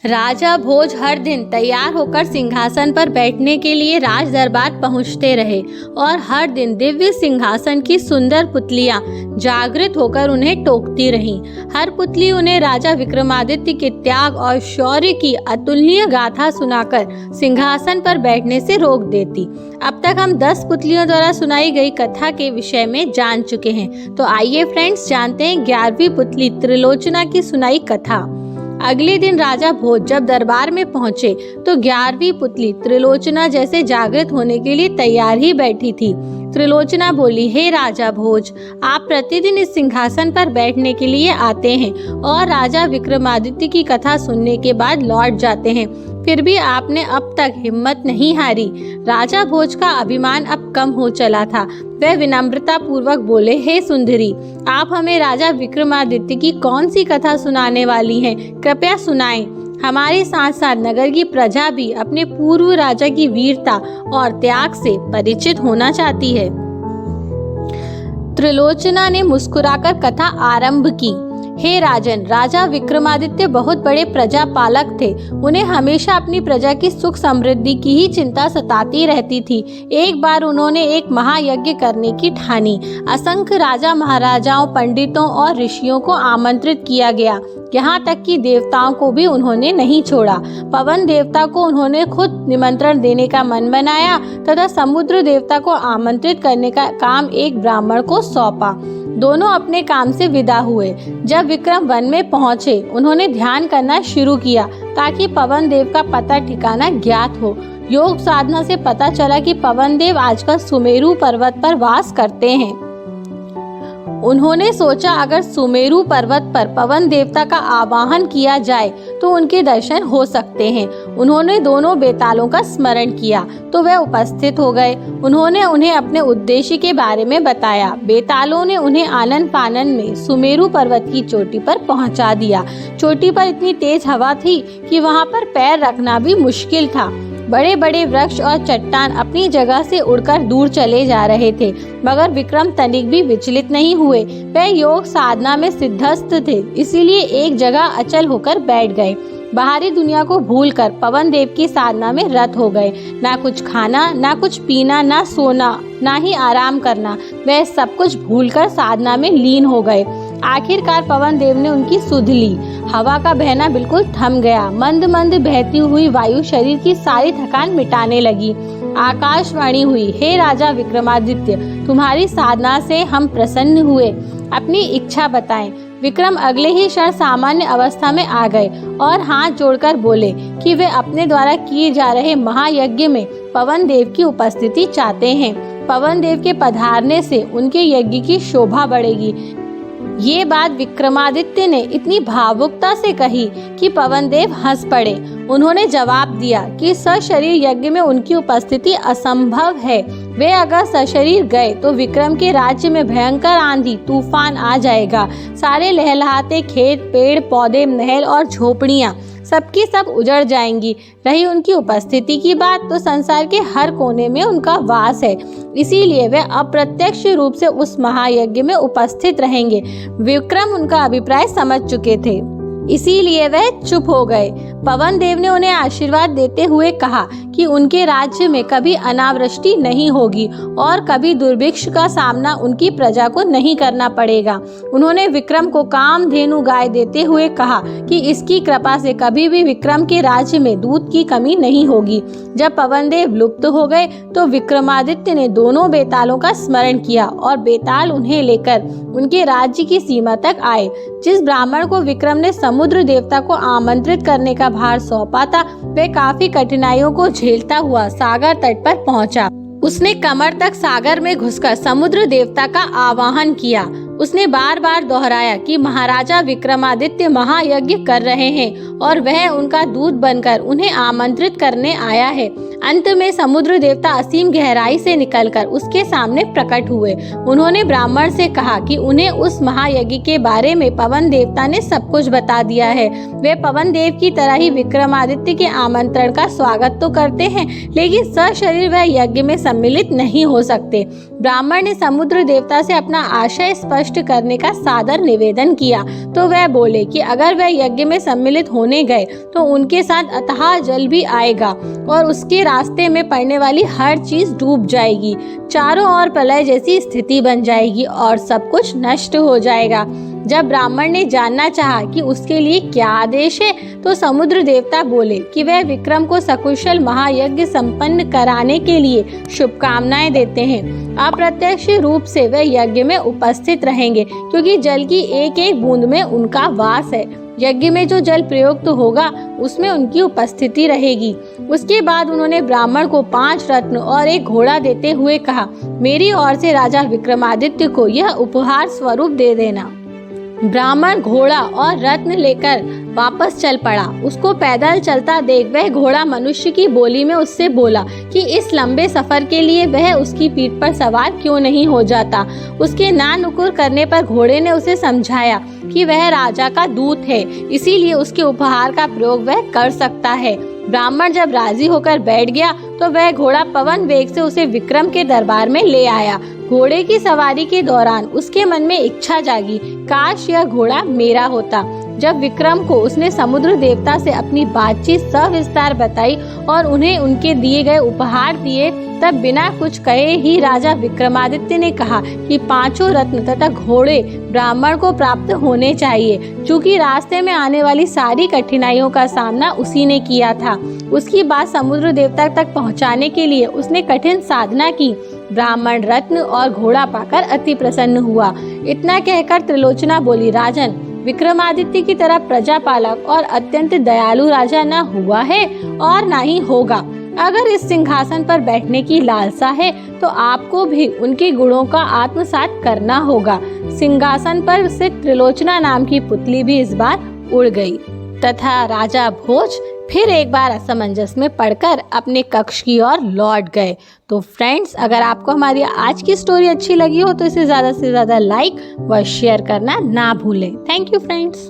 राजा भोज हर दिन तैयार होकर सिंहासन पर बैठने के लिए राज दरबार पहुंचते रहे और हर दिन दिव्य सिंहासन की सुंदर पुतलियां जागृत होकर उन्हें टोकती रहीं। हर पुतली उन्हें राजा विक्रमादित्य के त्याग और शौर्य की अतुलनीय गाथा सुनाकर सिंहासन पर बैठने से रोक देती। अब तक हम 10 पुतलियों द्वारा सुनाई गई कथा के विषय में जान चुके हैं, तो आइए फ्रेंड्स जानते हैं 11वीं पुतली त्रिलोचना की सुनाई कथा। अगले दिन राजा भोज जब दरबार में पहुंचे तो 11वीं पुतली त्रिलोचना जैसे जागृत होने के लिए तैयार ही बैठी थी। त्रिलोचना बोली, हे राजा भोज, आप प्रतिदिन इस सिंहासन पर बैठने के लिए आते हैं और राजा विक्रमादित्य की कथा सुनने के बाद लौट जाते हैं, फिर भी आपने अब तक हिम्मत नहीं हारी। राजा भोज का अभिमान अब कम हो चला था। वह विनम्रता पूर्वक बोले, हे सुंदरी, आप हमें राजा विक्रमादित्य की कौन सी कथा सुनाने वाली हैं? कृपया सुनाएं। हमारे साथ साथ नगर की प्रजा भी अपने पूर्व राजा की वीरता और त्याग से परिचित होना चाहती है। त्रिलोचना ने मुस्कुराकर कथा आरंभ की। हे राजन, राजा विक्रमादित्य बहुत बड़े प्रजा पालक थे। उन्हें हमेशा अपनी प्रजा की सुख समृद्धि की ही चिंता सताती रहती थी। एक बार उन्होंने एक महायज्ञ करने की ठानी। असंख्य राजा महाराजाओं, पंडितों और ऋषियों को आमंत्रित किया गया। यहाँ तक कि देवताओं को भी उन्होंने नहीं छोड़ा। पवन देवता को उन्होंने खुद निमंत्रण देने का मन बनाया तथा समुद्र देवता को आमंत्रित करने का काम एक ब्राह्मण को सौंपा। दोनों अपने काम से विदा हुए। जब विक्रम वन में पहुंचे, उन्होंने ध्यान करना शुरू किया ताकि पवन देव का पता ठिकाना ज्ञात हो। योग साधना से पता चला कि पवन देव आजकल सुमेरु पर्वत पर वास करते हैं। उन्होंने सोचा अगर सुमेरु पर्वत पर पवन देवता का आवाहन किया जाए तो उनके दर्शन हो सकते हैं। उन्होंने दोनों बेतालों का स्मरण किया तो वे उपस्थित हो गए। उन्होंने उन्हें अपने उद्देश्य के बारे में बताया। बेतालों ने उन्हें आनन फानन में सुमेरु पर्वत की चोटी पर पहुंचा दिया। चोटी पर इतनी तेज हवा थी कि वहां पर पैर रखना भी मुश्किल था। बड़े बड़े वृक्ष और चट्टान अपनी जगह से उड़कर दूर चले जा रहे थे, मगर विक्रम तनिक भी विचलित नहीं हुए। वे योग साधना में सिद्धस्थ थे, इसीलिए एक जगह अचल होकर बैठ गए। बाहरी दुनिया को भूलकर पवन देव की साधना में रत हो गए। ना कुछ खाना, ना कुछ पीना, ना सोना, ना ही आराम करना। वे सब कुछ भूलकर साधना में लीन हो गए। आखिरकार पवन देव ने उनकी सुध ली। हवा का बहना बिल्कुल थम गया। मंद मंद बहती हुई वायु शरीर की सारी थकान मिटाने लगी। आकाशवाणी हुई, हे राजा विक्रमादित्य, तुम्हारी साधना से हम प्रसन्न हुए। अपनी इच्छा बताएं। विक्रम अगले ही क्षण सामान्य अवस्था में आ गए और हाथ जोड़कर बोले कि वे अपने द्वारा किए जा रहे महायज्ञ में पवन देव की उपस्थिति चाहते हैं। पवन देव के पधारने से उनके यज्ञ की शोभा बढ़ेगी। ये बात विक्रमादित्य ने इतनी भावुकता से कही कि पवन देव हंस पड़े। उन्होंने जवाब दिया कि सशरीर यज्ञ में उनकी उपस्थिति असंभव है। वे अगर सशरीर गए तो विक्रम के राज्य में भयंकर आंधी तूफान आ जाएगा। सारे लहलहाते खेत, पेड़ पौधे, महल और झोपड़ियां सबकी सब उजड़ जाएंगी। रही उनकी उपस्थिति की बात, तो संसार के हर कोने में उनका वास है, इसीलिए वे अप्रत्यक्ष रूप से उस महायज्ञ में उपस्थित रहेंगे। विक्रम उनका अभिप्राय समझ चुके थे, इसीलिए वह चुप हो गए। पवन देव ने उन्हें आशीर्वाद देते हुए कहा कि उनके राज्य में कभी अनावृष्टि नहीं होगी और कभी दुर्भिक्ष का सामना उनकी प्रजा को नहीं करना पड़ेगा। उन्होंने विक्रम को कामधेनु गाय देते हुए कहा कि इसकी कृपा से कभी भी विक्रम के राज्य में दूध की कमी नहीं होगी। जब पवन देव लुप्त हो गए तो विक्रमादित्य ने दोनों बेतालों का स्मरण किया और बेताल उन्हें लेकर उनके राज्य की सीमा तक आए। जिस ब्राह्मण को विक्रम ने समुद्र देवता को आमंत्रित करने का भार सौंपा था, वह काफी कठिनाइयों को झेलता हुआ सागर तट पर पहुंचा। उसने कमर तक सागर में घुसकर समुद्र देवता का आवाहन किया। उसने बार बार दोहराया कि महाराजा विक्रमादित्य महायज्ञ कर रहे हैं और वह उनका दूत बनकर उन्हें आमंत्रित करने आया है। अंत में समुद्र देवता असीम गहराई से निकलकर उसके सामने प्रकट हुए। उन्होंने ब्राह्मण से कहा कि उन्हें उस महायज्ञ के बारे में पवन देवता ने सब कुछ बता दिया है। वे पवन देव की तरह ही विक्रमादित्य के आमंत्रण का स्वागत तो करते हैं, लेकिन सशरीर वह यज्ञ में सम्मिलित नहीं हो सकते। ब्राह्मण ने समुद्र देवता से अपना आशय स्पष्ट नष्ट करने का सादर निवेदन किया तो वह बोले कि अगर वह यज्ञ में सम्मिलित होने गए तो उनके साथ अथाह जल भी आएगा और उसके रास्ते में पड़ने वाली हर चीज डूब जाएगी। चारों ओर प्रलय जैसी स्थिति बन जाएगी और सब कुछ नष्ट हो जाएगा। जब ब्राह्मण ने जानना चाहा कि उसके लिए क्या आदेश है तो समुद्र देवता बोले कि वह विक्रम को सकुशल महायज्ञ संपन्न कराने के लिए शुभकामनाएं देते हैं। अप्रत्यक्ष रूप से वह यज्ञ में उपस्थित रहेंगे क्योंकि जल की एक एक बूंद में उनका वास है। यज्ञ में जो जल प्रयुक्त होगा उसमें उनकी उपस्थिति रहेगी। उसके बाद उन्होंने ब्राह्मण को 5 रत्न और एक घोड़ा देते हुए कहा, मेरी ओर से राजा विक्रमादित्य को यह उपहार स्वरूप दे देना। ब्राह्मण घोड़ा और रत्न लेकर वापस चल पड़ा। उसको पैदल चलता देख वह घोड़ा मनुष्य की बोली में उससे बोला कि इस लंबे सफर के लिए वह उसकी पीठ पर सवार क्यों नहीं हो जाता। उसके ना नुकुर करने पर घोड़े ने उसे समझाया कि वह राजा का दूत है, इसीलिए उसके उपहार का प्रयोग वह कर सकता है। ब्राह्मण जब राजी होकर बैठ गया तो वह घोड़ा पवन वेग से उसे विक्रम के दरबार में ले आया। घोड़े की सवारी के दौरान उसके मन में इच्छा जागी, काश यह घोड़ा मेरा होता। जब विक्रम को उसने समुद्र देवता से अपनी बातचीत सविस्तार बताई और उन्हें उनके दिए गए उपहार दिए, तब बिना कुछ कहे ही राजा विक्रमादित्य ने कहा कि 5 रत्न तथा घोड़े ब्राह्मण को प्राप्त होने चाहिए, क्योंकि रास्ते में आने वाली सारी कठिनाइयों का सामना उसी ने किया था। उसकी बात समुद्र देवता तक पहुंचाने के लिए उसने कठिन साधना की। ब्राह्मण रत्न और घोड़ा पाकर अति प्रसन्न हुआ। इतना कहकर त्रिलोचना बोली, राजन, विक्रमादित्य की तरह प्रजापालक और अत्यंत दयालु राजा न हुआ है और न ही होगा। अगर इस सिंहासन पर बैठने की लालसा है तो आपको भी उनके गुणों का आत्मसात करना होगा। सिंहासन पर से त्रिलोचना नाम की पुतली भी इस बार उड़ गई तथा राजा भोज फिर एक बार असमंजस में पड़कर अपने कक्ष की ओर लौट गए। तो फ्रेंड्स, अगर आपको हमारी आज की स्टोरी अच्छी लगी हो तो इसे ज़्यादा से ज़्यादा लाइक व शेयर करना ना भूलें। Thank you friends.